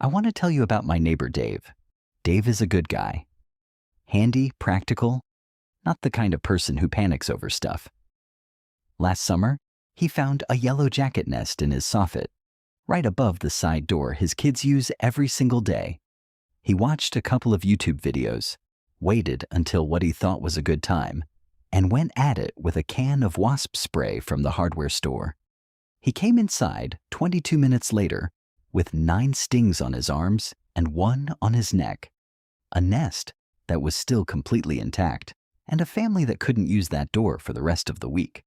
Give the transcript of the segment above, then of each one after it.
I want to tell you about my neighbor Dave. Dave is a good guy. Handy, practical, not the kind of person who panics over stuff. Last summer, he found a yellow jacket nest in his soffit, right above the side door his kids use every single day. He watched a couple of YouTube videos, waited until what he thought was a good time, and went at it with a can of Wasp spray from the hardware store. He came inside 22 minutes later with 9 stings on his arms and 1 on his neck, a nest that was still completely intact, and a family that couldn't use that door for the rest of the week.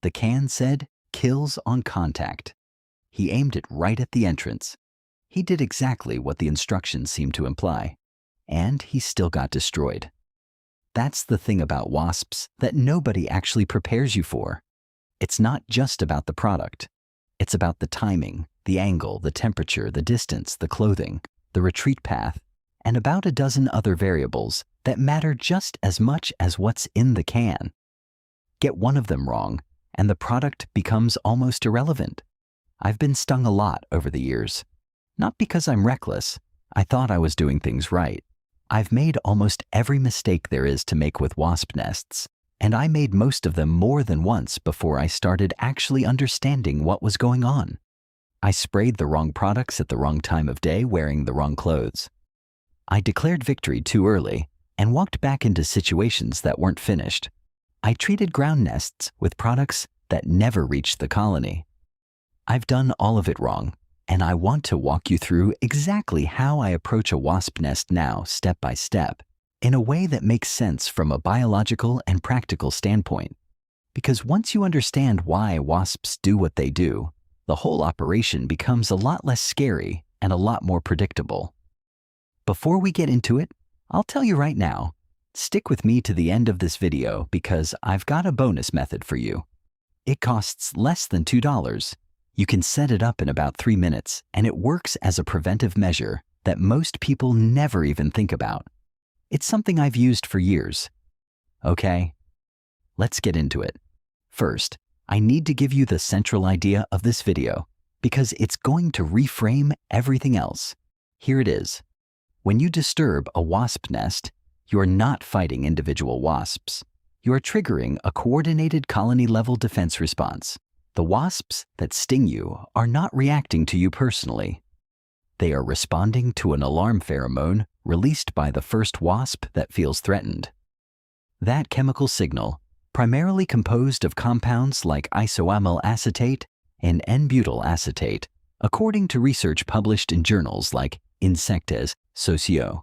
The can said, "Kills on contact." He aimed it right at the entrance. He did exactly what the instructions seemed to imply, and he still got destroyed. That's the thing about wasps that nobody actually prepares you for. It's not just about the product. It's about the timing, the angle, the temperature, the distance, the clothing, the retreat path, and about a dozen other variables that matter just as much as what's in the can. Get one of them wrong, and the product becomes almost irrelevant. I've been stung a lot over the years. Not because I'm reckless. I thought I was doing things right. I've made almost every mistake there is to make with wasp nests, and I made most of them more than once before I started actually understanding what was going on. I sprayed the wrong products at the wrong time of day wearing the wrong clothes. I declared victory too early and walked back into situations that weren't finished. I treated ground nests with products that never reached the colony. I've done all of it wrong, and I want to walk you through exactly how I approach a wasp nest now, step by step, in a way that makes sense from a biological and practical standpoint. Because once you understand why wasps do what they do, the whole operation becomes a lot less scary and a lot more predictable. Before we get into it, I'll tell you right now, stick with me to the end of this video because I've got a bonus method for you. It costs less than $2. You can set it up in about 3 minutes, and it works as a preventive measure that most people never even think about. It's something I've used for years. Okay, let's get into it. First, I need to give you the central idea of this video because it's going to reframe everything else. Here it is. When you disturb a wasp nest, you're not fighting individual wasps. You are triggering a coordinated colony-level defense response. The wasps that sting you are not reacting to you personally. They are responding to an alarm pheromone released by the first wasp that feels threatened. That chemical signal, primarily composed of compounds like isoamyl acetate and N-butyl acetate, according to research published in journals like Insecticidal,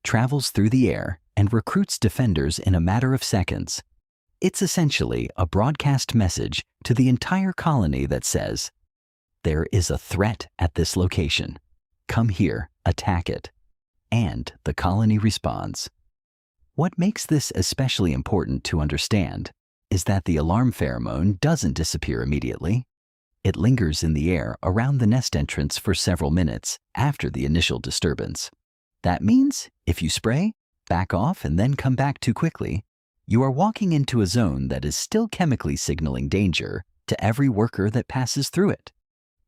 travels through the air and recruits defenders in a matter of seconds. It's essentially a broadcast message to the entire colony that says, "There is a threat at this location. Come here, attack it." And the colony responds. What makes this especially important to understand is that the alarm pheromone doesn't disappear immediately. It lingers in the air around the nest entrance for several minutes after the initial disturbance. That means if you spray, back off, and then come back too quickly, you are walking into a zone that is still chemically signaling danger to every worker that passes through it.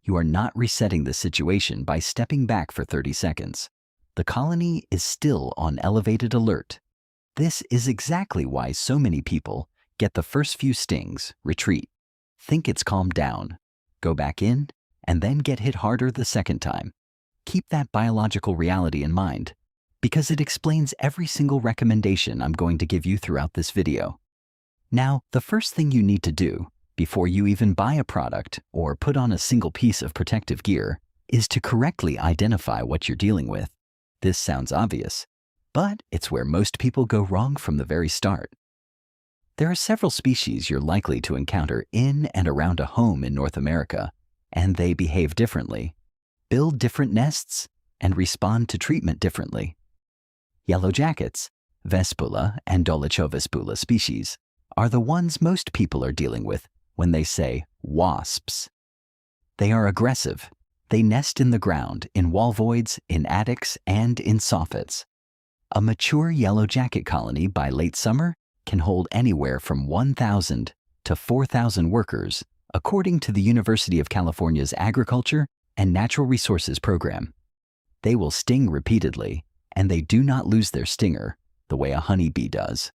You are not resetting the situation by stepping back for 30 seconds. The colony is still on elevated alert. This is exactly why so many people get the first few stings, retreat, think it's calmed down, go back in, and then get hit harder the second time. Keep that biological reality in mind, because it explains every single recommendation I'm going to give you throughout this video. Now, the first thing you need to do before you even buy a product or put on a single piece of protective gear is to correctly identify what you're dealing with. This sounds obvious, but it's where most people go wrong from the very start. There are several species you're likely to encounter in and around a home in North America, and they behave differently, build different nests, and respond to treatment differently. Yellow jackets, Vespula and Dolichovispula species, are the ones most people are dealing with when they say wasps. They are aggressive. They nest in the ground, in wall voids, in attics, and in soffits. A mature yellow jacket colony by late summer can hold anywhere from 1,000 to 4,000 workers, according to the University of California's Agriculture and Natural Resources program. They will sting repeatedly, and they do not lose their stinger the way a honeybee does.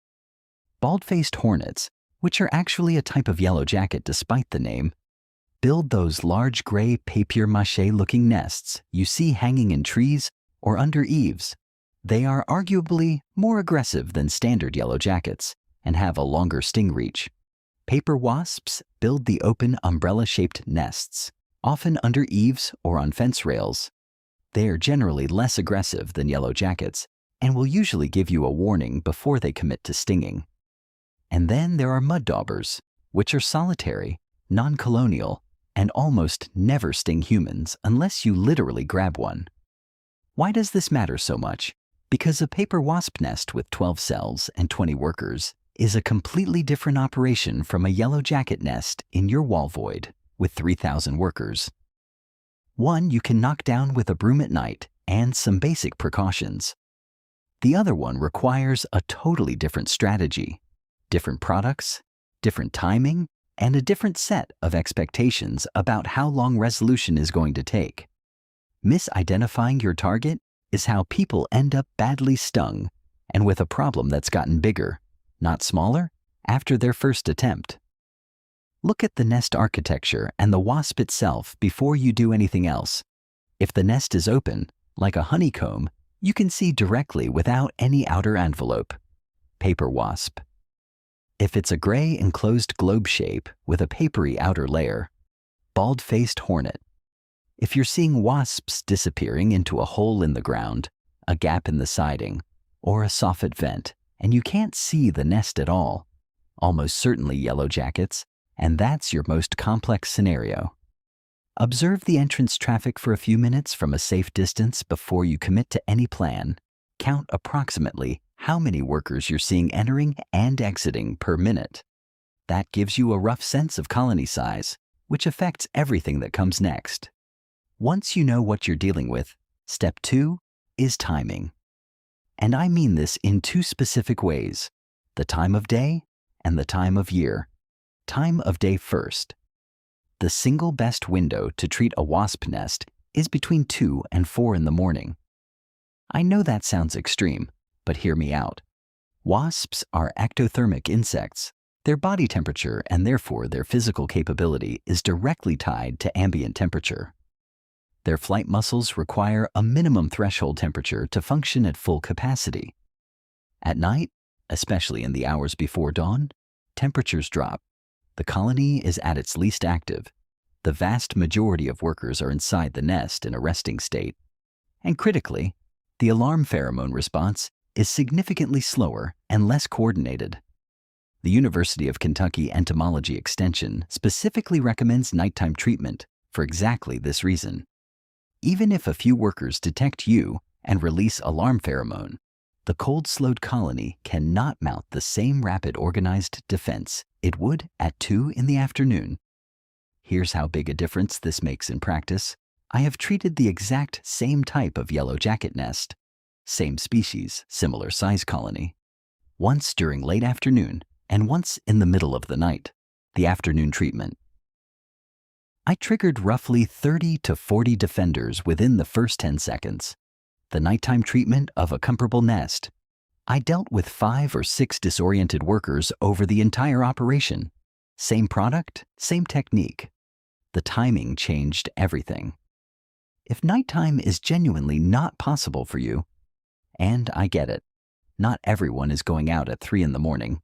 Bald-faced hornets, which are actually a type of yellow jacket despite the name, build those large gray papier-mâché-looking nests you see hanging in trees or under eaves. They are arguably more aggressive than standard yellow jackets and have a longer sting reach. Paper wasps build the open umbrella-shaped nests, often under eaves or on fence rails. They are generally less aggressive than yellow jackets and will usually give you a warning before they commit to stinging. And then there are mud daubers, which are solitary, non-colonial, and almost never sting humans unless you literally grab one. Why does this matter so much? Because a paper wasp nest with 12 cells and 20 workers is a completely different operation from a yellow jacket nest in your wall void with 3,000 workers. One you can knock down with a broom at night and some basic precautions. The other one requires a totally different strategy, different products, different timing, and a different set of expectations about how long resolution is going to take. Misidentifying your target is how people end up badly stung and with a problem that's gotten bigger, not smaller, after their first attempt. Look at the nest architecture and the wasp itself before you do anything else. If the nest is open, like a honeycomb, you can see directly without any outer envelope. Paper wasp. If it's a gray enclosed globe shape with a papery outer layer, bald-faced hornet. If you're seeing wasps disappearing into a hole in the ground, a gap in the siding, or a soffit vent, and you can't see the nest at all, almost certainly yellow jackets, and that's your most complex scenario. Observe the entrance traffic for a few minutes from a safe distance before you commit to any plan. Count approximately how many workers you're seeing entering and exiting per minute. That gives you a rough sense of colony size, which affects everything that comes next. Once you know what you're dealing with, step 2 is timing. And I mean this in 2 specific ways, the time of day and the time of year. Time of day first. The single best window to treat a wasp nest is between 2 and 4 in the morning. I know that sounds extreme, but hear me out. Wasps are ectothermic insects. Their body temperature and therefore their physical capability is directly tied to ambient temperature. Their flight muscles require a minimum threshold temperature to function at full capacity. At night, especially in the hours before dawn, temperatures drop. The colony is at its least active. The vast majority of workers are inside the nest in a resting state. And critically, the alarm pheromone response is significantly slower and less coordinated. The University of Kentucky Entomology Extension specifically recommends nighttime treatment for exactly this reason. Even if a few workers detect you and release alarm pheromone, the cold-slowed colony cannot mount the same rapid organized defense it would at 2 in the afternoon. Here's how big a difference this makes in practice. I have treated the exact same type of yellow jacket nest, same species, similar size colony, once during late afternoon and once in the middle of the night, the afternoon treatment. I triggered roughly 30 to 40 defenders within the first 10 seconds. The nighttime treatment of a comparable nest. I dealt with 5 or 6 disoriented workers over the entire operation. Same product, same technique. The timing changed everything. If nighttime is genuinely not possible for you, and I get it, not everyone is going out at 3 in the morning.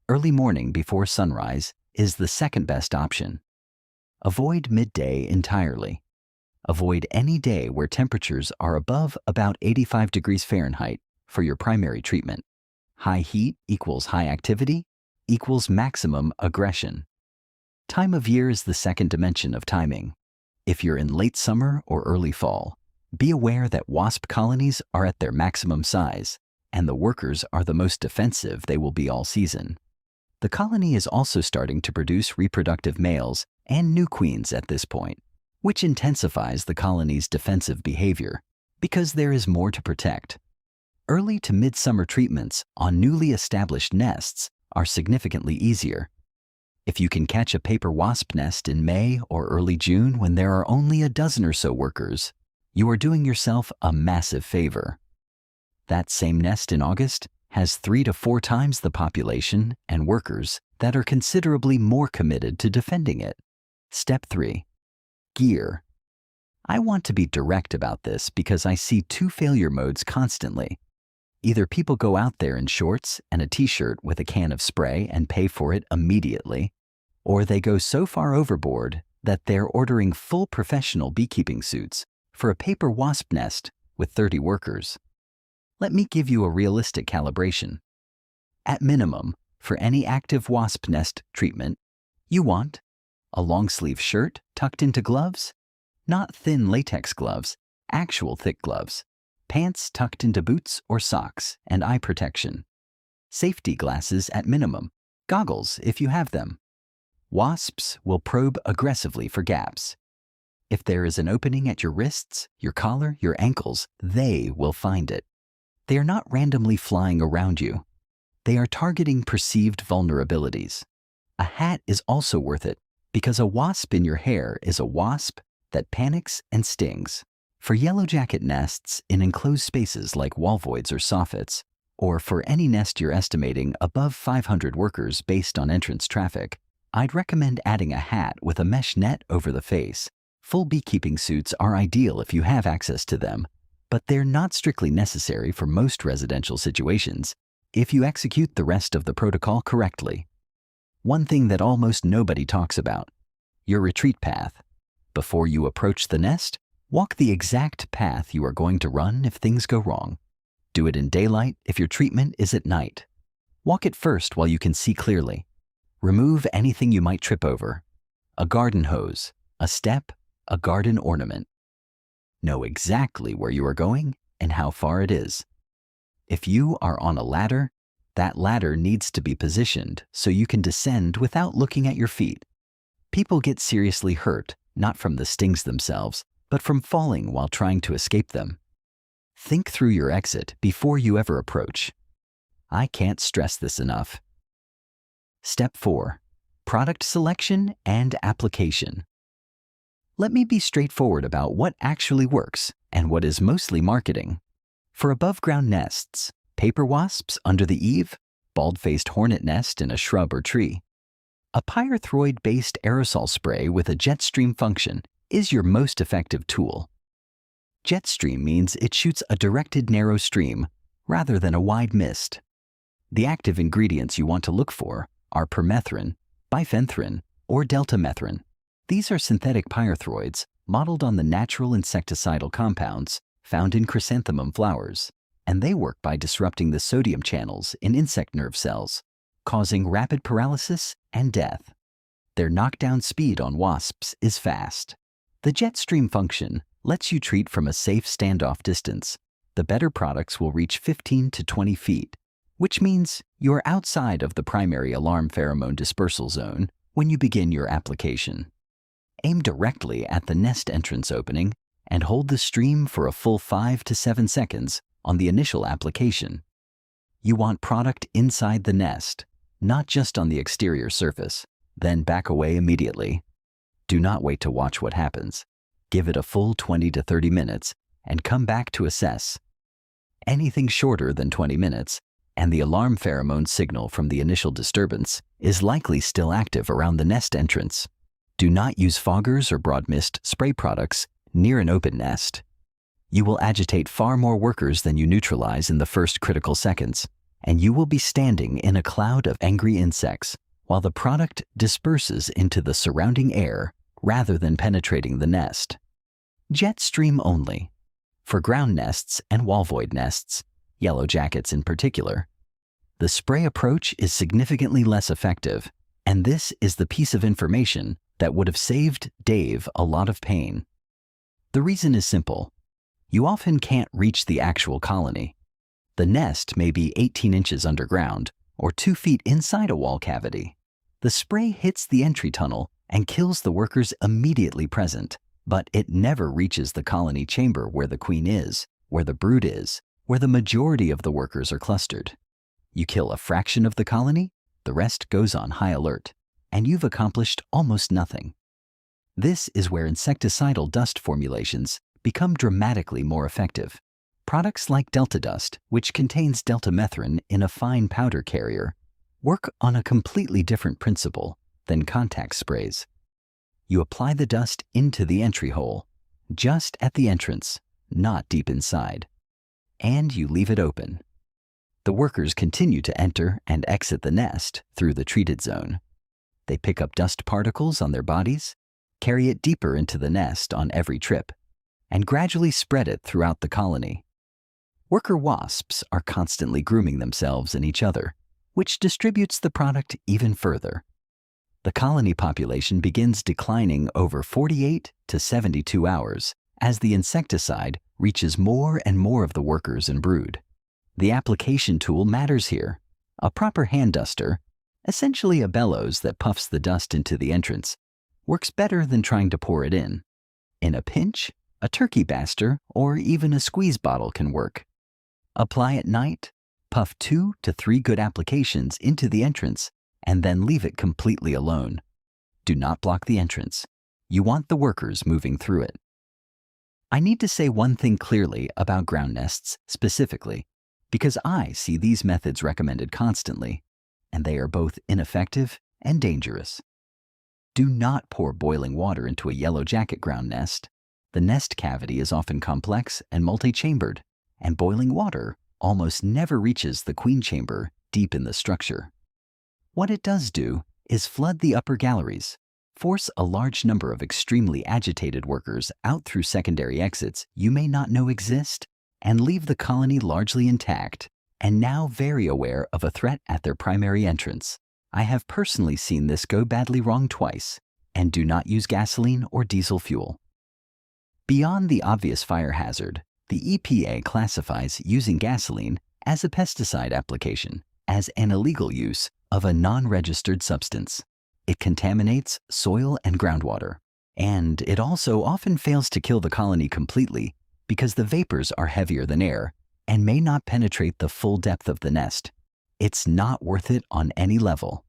Early morning before sunrise is the second best option. Avoid midday entirely. Avoid any day where temperatures are above about 85 degrees Fahrenheit for your primary treatment. High heat equals high activity equals maximum aggression. Time of year is the second dimension of timing. If you're in late summer or early fall, be aware that wasp colonies are at their maximum size, and the workers are the most defensive they will be all season. The colony is also starting to produce reproductive males and new queens at this point, which intensifies the colony's defensive behavior because there is more to protect. Early to midsummer treatments on newly established nests are significantly easier. If you can catch a paper wasp nest in May or early June when there are only a dozen or so workers, You are doing yourself a massive favor. That same nest in August has 3 to 4 times the population and workers that are considerably more committed to defending it. Step 3. Gear. I want to be direct about this because I see 2 failure modes constantly. Either people go out there in shorts and a t-shirt with a can of spray and pay for it immediately, or they go so far overboard that they're ordering full professional beekeeping suits for a paper wasp nest with 30 workers. Let me give you a realistic calibration. At minimum, for any active wasp nest treatment, you want a long-sleeve shirt tucked into gloves, not thin latex gloves, actual thick gloves, pants tucked into boots or socks, and eye protection. Safety glasses at minimum, goggles if you have them. Wasps will probe aggressively for gaps. If there is an opening at your wrists, your collar, your ankles, they will find it. They are not randomly flying around you. They are targeting perceived vulnerabilities. A hat is also worth it because a wasp in your hair is a wasp that panics and stings. For yellow jacket nests in enclosed spaces like wall voids or soffits, or for any nest you're estimating above 500 workers based on entrance traffic, I'd recommend adding a hat with a mesh net over the face. Full beekeeping suits are ideal if you have access to them, but they're not strictly necessary for most residential situations if you execute the rest of the protocol correctly. One thing that almost nobody talks about: your retreat path. Before you approach the nest, walk the exact path you are going to run if things go wrong. Do it in daylight if your treatment is at night. Walk it first while you can see clearly. Remove anything you might trip over: a garden hose, a step, a garden ornament. Know exactly where you are going and how far it is. If you are on a ladder, that ladder needs to be positioned so you can descend without looking at your feet. People get seriously hurt, not from the stings themselves, but from falling while trying to escape them. Think through your exit before you ever approach. I can't stress this enough. Step 4. Product selection and application. Let me be straightforward about what actually works and what is mostly marketing. For above-ground nests, paper wasps under the eave, bald-faced hornet nest in a shrub or tree, a pyrethroid-based aerosol spray with a jet stream function is your most effective tool. Jet stream means it shoots a directed narrow stream rather than a wide mist. The active ingredients you want to look for are permethrin, bifenthrin, or deltamethrin. These are synthetic pyrethroids modeled on the natural insecticidal compounds found in chrysanthemum flowers, and they work by disrupting the sodium channels in insect nerve cells, causing rapid paralysis and death. Their knockdown speed on wasps is fast. The jet stream function lets you treat from a safe standoff distance. The better products will reach 15 to 20 feet, which means you're outside of the primary alarm pheromone dispersal zone when you begin your application. Aim directly at the nest entrance opening and hold the stream for a full 5 to 7 seconds on the initial application. You want product inside the nest, not just on the exterior surface. Then back away immediately. Do not wait to watch what happens. Give it a full 20 to 30 minutes and come back to assess. Anything shorter than 20 minutes, and the alarm pheromone signal from the initial disturbance is likely still active around the nest entrance. Do not use foggers or broad mist spray products near an open nest. You will agitate far more workers than you neutralize in the first critical seconds, and you will be standing in a cloud of angry insects while the product disperses into the surrounding air rather than penetrating the nest. Jet stream only. For ground nests and wall void nests, yellow jackets in particular, the spray approach is significantly less effective, and this is the piece of information that would have saved Dave a lot of pain. The reason is simple. You often can't reach the actual colony. The nest may be 18 inches underground or 2 feet inside a wall cavity. The spray hits the entry tunnel and kills the workers immediately present, but it never reaches the colony chamber where the queen is, where the brood is, where the majority of the workers are clustered. You kill a fraction of the colony, the rest goes on high alert, and you've accomplished almost nothing. This is where insecticidal dust formulations become dramatically more effective. Products like Delta Dust, which contains deltamethrin in a fine powder carrier, work on a completely different principle than contact sprays. You apply the dust into the entry hole, just at the entrance, not deep inside, and you leave it open. The workers continue to enter and exit the nest through the treated zone. They pick up dust particles on their bodies, carry it deeper into the nest on every trip, and gradually spread it throughout the colony. Worker wasps are constantly grooming themselves and each other, which distributes the product even further. The colony population begins declining over 48 to 72 hours as the insecticide reaches more and more of the workers and brood. The application tool matters here. A proper hand duster, essentially a bellows that puffs the dust into the entrance, works better than trying to pour it in. In a pinch, a turkey baster or even a squeeze bottle can work. Apply at night, puff 2 to 3 good applications into the entrance, and then leave it completely alone. Do not block the entrance. You want the workers moving through it. I need to say one thing clearly about ground nests specifically, because I see these methods recommended constantly, and they are both ineffective and dangerous. Do not pour boiling water into a yellow jacket ground nest. The nest cavity is often complex and multi-chambered, and boiling water almost never reaches the queen chamber deep in the structure. What it does do is flood the upper galleries, force a large number of extremely agitated workers out through secondary exits you may not know exist, and leave the colony largely intact and now very aware of a threat at their primary entrance. I have personally seen this go badly wrong twice, and do not use gasoline or diesel fuel. Beyond the obvious fire hazard, the EPA classifies using gasoline as a pesticide application as an illegal use of a non-registered substance. It contaminates soil and groundwater, and it also often fails to kill the colony completely because the vapors are heavier than air and may not penetrate the full depth of the nest. It's not worth it on any level.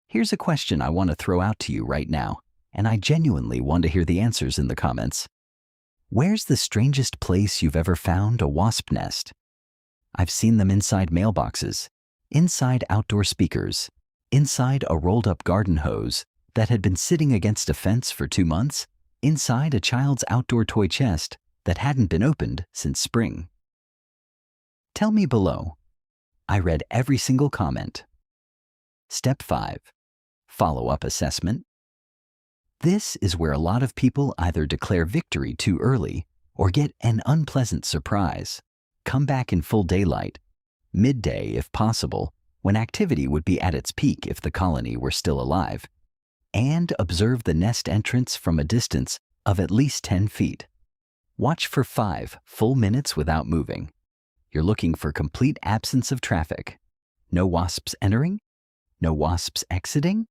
Here's a question I want to throw out to you right now, and I genuinely want to hear the answers in the comments. Where's the strangest place you've ever found a wasp nest? I've seen them inside mailboxes, inside outdoor speakers, inside a rolled-up garden hose that had been sitting against a fence for 2 months, inside a child's outdoor toy chest that hadn't been opened since spring. Tell me below. I read every single comment. Step 5. Follow-up assessment. This is where a lot of people either declare victory too early or get an unpleasant surprise. Come back in full daylight, midday if possible, when activity would be at its peak if the colony were still alive, and observe the nest entrance from a distance of at least 10 feet. Watch for 5 full minutes without moving. You're looking for complete absence of traffic. No wasps entering, no wasps exiting,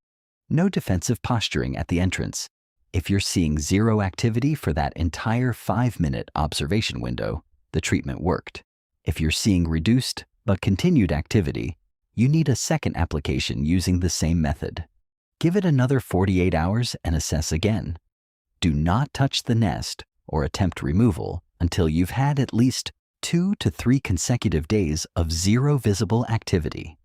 no defensive posturing at the entrance. If you're seeing 0 activity for that entire 5-minute observation window, the treatment worked. If you're seeing reduced but continued activity, you need a second application using the same method. Give it another 48 hours and assess again. Do not touch the nest or attempt removal until you've had at least 2 to 3 consecutive days of 0 visible activity.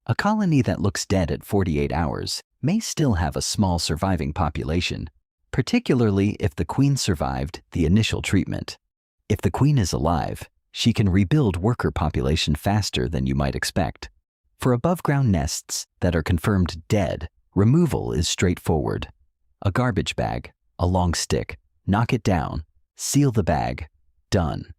A colony that looks dead at 48 hours may still have a small surviving population, particularly if the queen survived the initial treatment. If the queen is alive, she can rebuild worker population faster than you might expect. For above-ground nests that are confirmed dead, removal is straightforward. A garbage bag, a long stick, knock it down, seal the bag, done.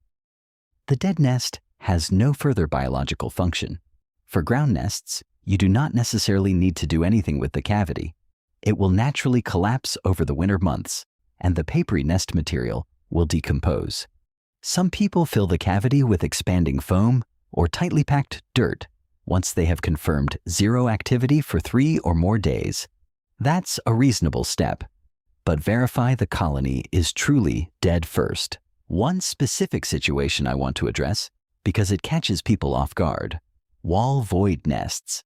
The dead nest has no further biological function. For ground nests, you do not necessarily need to do anything with the cavity. It will naturally collapse over the winter months, and the papery nest material will decompose. Some people fill the cavity with expanding foam or tightly packed dirt once they have confirmed 0 activity for 3 or more days. That's a reasonable step, but verify the colony is truly dead first. One specific situation I want to address, because it catches people off guard: wall void nests.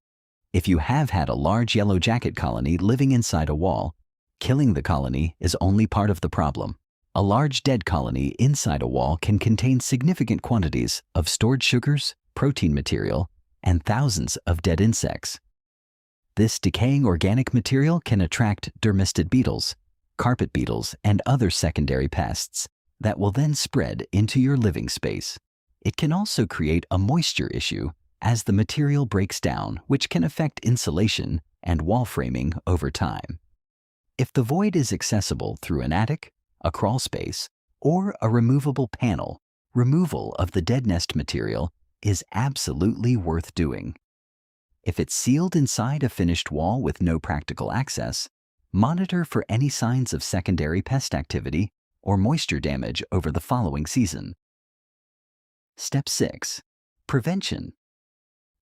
If you have had a large yellow jacket colony living inside a wall, killing the colony is only part of the problem. A large dead colony inside a wall can contain significant quantities of stored sugars, protein material, and thousands of dead insects. This decaying organic material can attract dermestid beetles, carpet beetles, and other secondary pests that will then spread into your living space. It can also create a moisture issue as the material breaks down, which can affect insulation and wall framing over time. If the void is accessible through an attic, a crawl space, or a removable panel, removal of the dead nest material is absolutely worth doing. If it's sealed inside a finished wall with no practical access, monitor for any signs of secondary pest activity or moisture damage over the following season. Step 6. Prevention.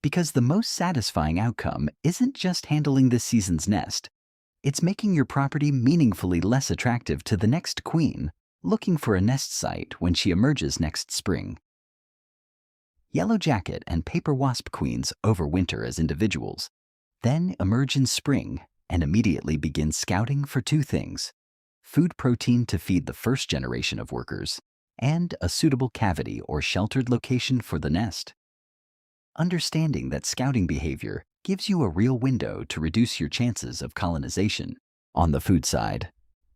Because the most satisfying outcome isn't just handling this season's nest, it's making your property meaningfully less attractive to the next queen looking for a nest site when she emerges next spring. Yellow jacket and paper wasp queens overwinter as individuals, then emerge in spring and immediately begin scouting for two things: food protein to feed the first generation of workers, and a suitable cavity or sheltered location for the nest. Understanding that scouting behavior gives you a real window to reduce your chances of colonization. On the food side,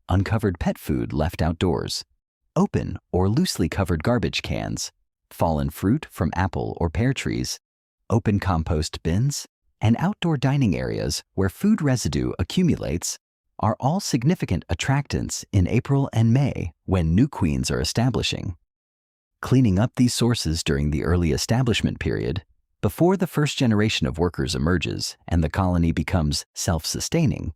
uncovered pet food left outdoors, open or loosely covered garbage cans, fallen fruit from apple or pear trees, open compost bins, and outdoor dining areas where food residue accumulates are all significant attractants in April and May when new queens are establishing. Cleaning up these sources during the early establishment period, before the first generation of workers emerges and the colony becomes self-sustaining,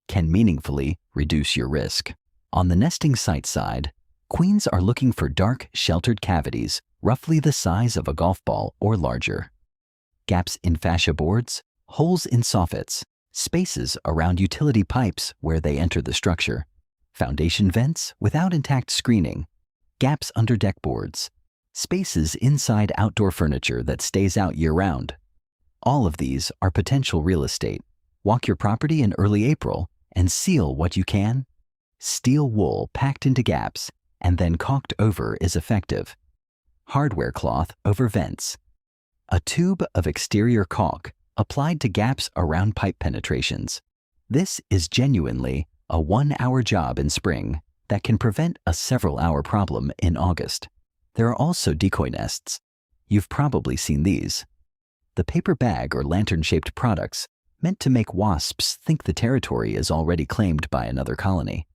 can meaningfully reduce your risk. On the nesting site side, queens are looking for dark, sheltered cavities roughly the size of a golf ball or larger. Gaps in fascia boards, holes in soffits, spaces around utility pipes where they enter the structure, foundation vents without intact screening, gaps under deck boards, spaces inside outdoor furniture that stays out year-round. All of these are potential real estate. Walk your property in early April and seal what you can. Steel wool packed into gaps and then caulked over is effective. Hardware cloth over vents. A tube of exterior caulk applied to gaps around pipe penetrations. This is genuinely a 1-hour job in spring that can prevent a several-hour problem in August. There are also decoy nests. You've probably seen these. The paper bag or lantern-shaped products meant to make wasps think the territory is already claimed by another colony.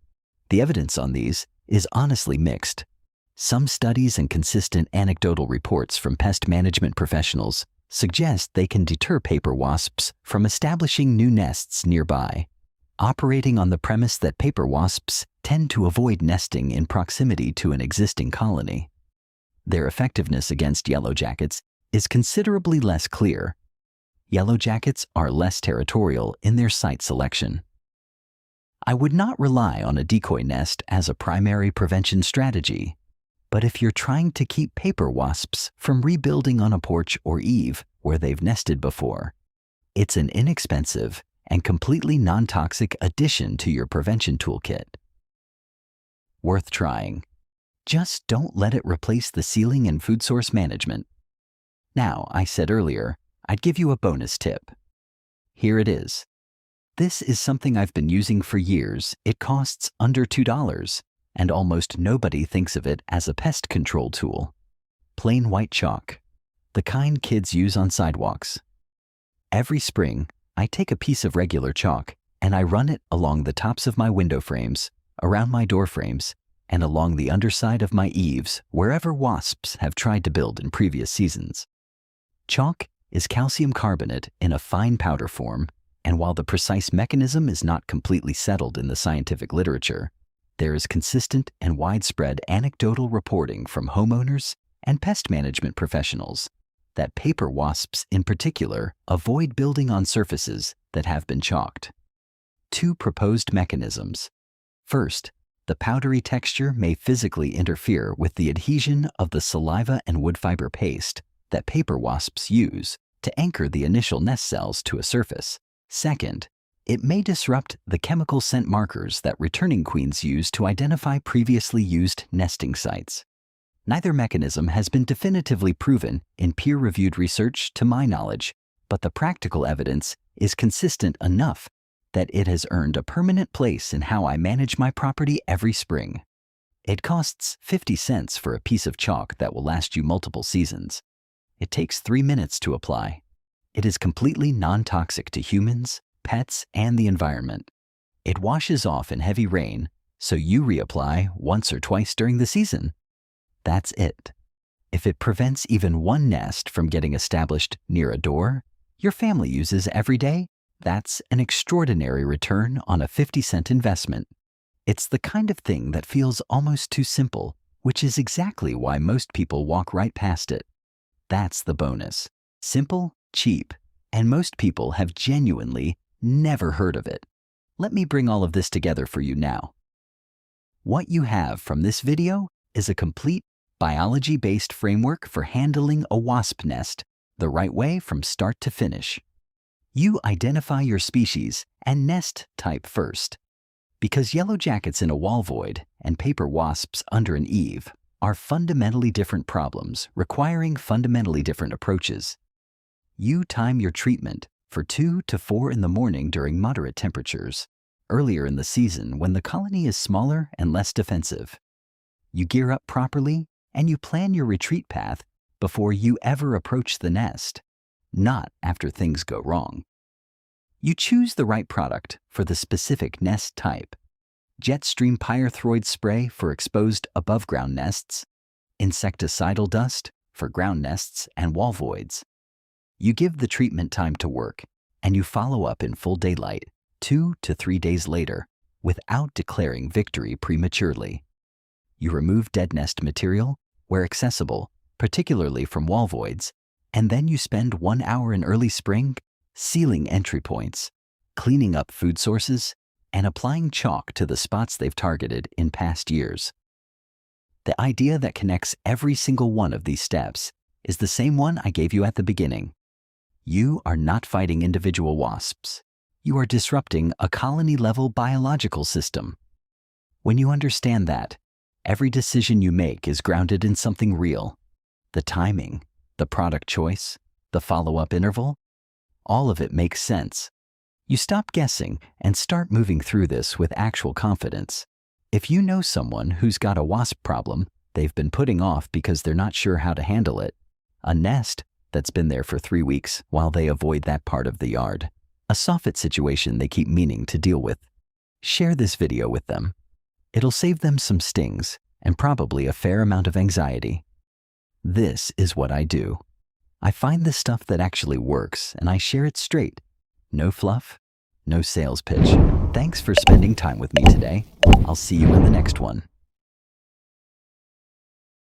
The evidence on these is honestly mixed. Some studies and consistent anecdotal reports from pest management professionals suggest they can deter paper wasps from establishing new nests nearby, operating on the premise that paper wasps tend to avoid nesting in proximity to an existing colony. Their effectiveness against yellow jackets is considerably less clear. Yellow jackets are less territorial in their site selection. I would not rely on a decoy nest as a primary prevention strategy, but if you're trying to keep paper wasps from rebuilding on a porch or eave where they've nested before, it's an inexpensive and completely non-toxic addition to your prevention toolkit. Worth trying. Just don't let it replace the sealing and food source management. Now, I said earlier, I'd give you a bonus tip. Here it is. This is something I've been using for years. It costs under $2, and almost nobody thinks of it as a pest control tool. Plain white chalk, the kind kids use on sidewalks. Every spring, I take a piece of regular chalk and I run it along the tops of my window frames, around my door frames, and along the underside of my eaves wherever wasps have tried to build in previous seasons. Chalk is calcium carbonate in a fine powder form, and while the precise mechanism is not completely settled in the scientific literature, there is consistent and widespread anecdotal reporting from homeowners and pest management professionals that paper wasps in particular avoid building on surfaces that have been chalked. Two proposed mechanisms. First, the powdery texture may physically interfere with the adhesion of the saliva and wood fiber paste that paper wasps use to anchor the initial nest cells to a surface. Second, It may disrupt the chemical scent markers that returning queens use to identify previously used nesting sites. Neither mechanism has been definitively proven in peer-reviewed research to my knowledge, but the practical evidence is consistent enough that it has earned a permanent place in how I manage my property every spring. It costs 50 cents for a piece of chalk that will last you multiple seasons. It takes 3 minutes to apply. It is completely non-toxic to humans, pets, and the environment. It washes off in heavy rain, so you reapply once or twice during the season. That's it. If it prevents even one nest from getting established near a door your family uses every day, that's an extraordinary return on a 50-cent investment. It's the kind of thing that feels almost too simple, which is exactly why most people walk right past it. That's the bonus. Simple, cheap, and most people have genuinely never heard of it. Let me bring all of this together for you now. What you have from this video is a complete biology-based framework for handling a wasp nest the right way from start to finish. You identify your species and nest type first. Because yellow jackets in a wall void and paper wasps under an eave are fundamentally different problems requiring fundamentally different approaches. You time your treatment for 2 to 4 in the morning during moderate temperatures, earlier in the season when the colony is smaller and less defensive. You gear up properly and you plan your retreat path before you ever approach the nest, not after things go wrong. You choose the right product for the specific nest type. Jetstream pyrethroid spray for exposed above-ground nests, insecticidal dust for ground nests and wall voids. You give the treatment time to work, and you follow up in full daylight 2 to 3 days later without declaring victory prematurely. You remove dead nest material where accessible, particularly from wall voids, and then you spend 1 hour in early spring sealing entry points, cleaning up food sources, and applying chalk to the spots they've targeted in past years. The idea that connects every single one of these steps is the same one I gave you at the beginning. You are not fighting individual wasps. You are disrupting a colony-level biological system. When you understand that, every decision you make is grounded in something real. The timing, the product choice, the follow-up interval, all of it makes sense. You stop guessing and start moving through this with actual confidence. If you know someone who's got a wasp problem they've been putting off because they're not sure how to handle it, a nest that's been there for 3 weeks while they avoid that part of the yard, a soffit situation they keep meaning to deal with, share this video with them. It'll save them some stings and probably a fair amount of anxiety. This is what I do. I find the stuff that actually works and I share it straight. No fluff, no sales pitch. Thanks for spending time with me today. I'll see you in the next one.